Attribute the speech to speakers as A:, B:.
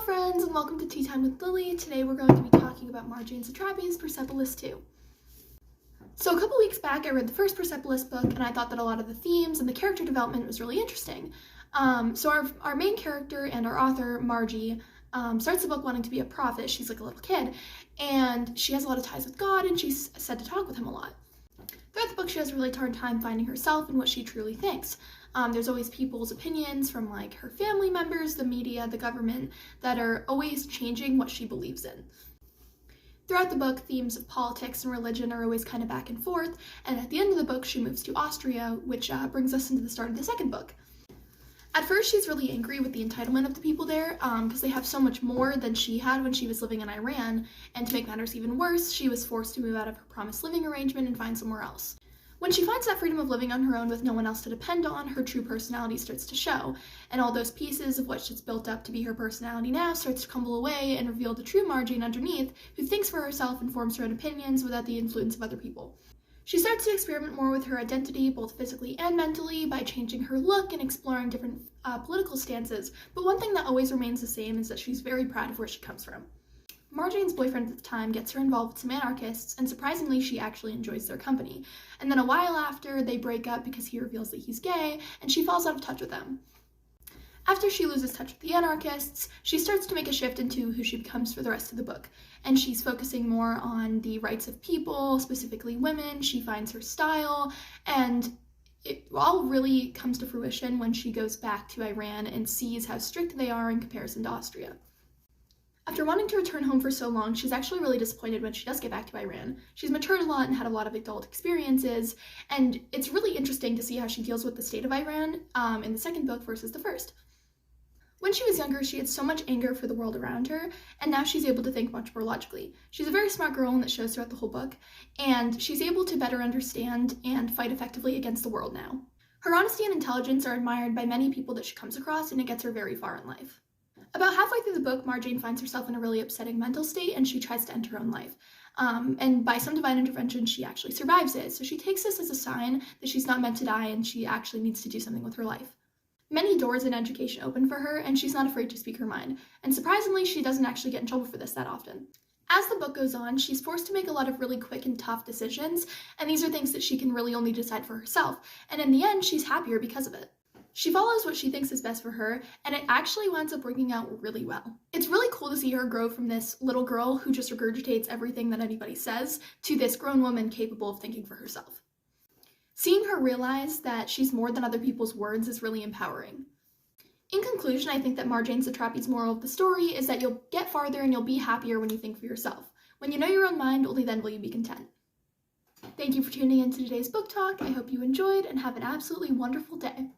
A: friends, and welcome to Tea Time with Lily. Today we're going to be talking about Margie and Satrapi's Persepolis 2. So a couple weeks back I read the first Persepolis book and I thought that a lot of the themes and the character development was really interesting. So our main character and our author, Margie, starts the book wanting to be a prophet. She's like a little kid and she has a lot of ties with God and she's said to talk with him a lot. Throughout the book she has a really hard time finding herself and what she truly thinks. There's always people's opinions from like her family members, the media, the government that are always changing what she believes in. Throughout the book, themes of politics and religion are always kind of back and forth, and at the end of the book she moves to Austria, which brings us into the start of the second book. At first she's really angry with the entitlement of the people there because they have so much more than she had when she was living in Iran, and to make matters even worse, she was forced to move out of her promised living arrangement and find somewhere else. When she finds that freedom of living on her own with no one else to depend on, her true personality starts to show, and all those pieces of what she's built up to be her personality now starts to crumble away and reveal the true Margie underneath, who thinks for herself and forms her own opinions without the influence of other people. She starts to experiment more with her identity, both physically and mentally, by changing her look and exploring different political stances, but one thing that always remains the same is that she's very proud of where she comes from. Marjorie's boyfriend at the time gets her involved with some anarchists, and surprisingly she actually enjoys their company. And then a while after, they break up because he reveals that he's gay, and she falls out of touch with them. After she loses touch with the anarchists, she starts to make a shift into who she becomes for the rest of the book, and she's focusing more on the rights of people, specifically women. She finds her style, and it all really comes to fruition when she goes back to Iran and sees how strict they are in comparison to Austria. After wanting to return home for so long, she's actually really disappointed when she does get back to Iran. She's matured a lot and had a lot of adult experiences, and it's really interesting to see how she deals with the state of Iran in the second book versus the first. When she was younger, she had so much anger for the world around her, and now she's able to think much more logically. She's a very smart girl, and that shows throughout the whole book, and she's able to better understand and fight effectively against the world now. Her honesty and intelligence are admired by many people that she comes across, and it gets her very far in life. About halfway through the book, Margie finds herself in a really upsetting mental state and she tries to end her own life. And by some divine intervention, she actually survives it. So she takes this as a sign that she's not meant to die and she actually needs to do something with her life. Many doors in education open for her and she's not afraid to speak her mind. And surprisingly, she doesn't actually get in trouble for this that often. As the book goes on, she's forced to make a lot of really quick and tough decisions, and these are things that she can really only decide for herself. And in the end, she's happier because of it. She follows what she thinks is best for her, and it actually winds up working out really well. It's really cool to see her grow from this little girl who just regurgitates everything that anybody says to this grown woman capable of thinking for herself. Seeing her realize that she's more than other people's words is really empowering. In conclusion, I think that Margie and Satrapi's moral of the story is that you'll get farther and you'll be happier when you think for yourself. When you know your own mind, only then will you be content. Thank you for tuning in to today's book talk. I hope you enjoyed and have an absolutely wonderful day.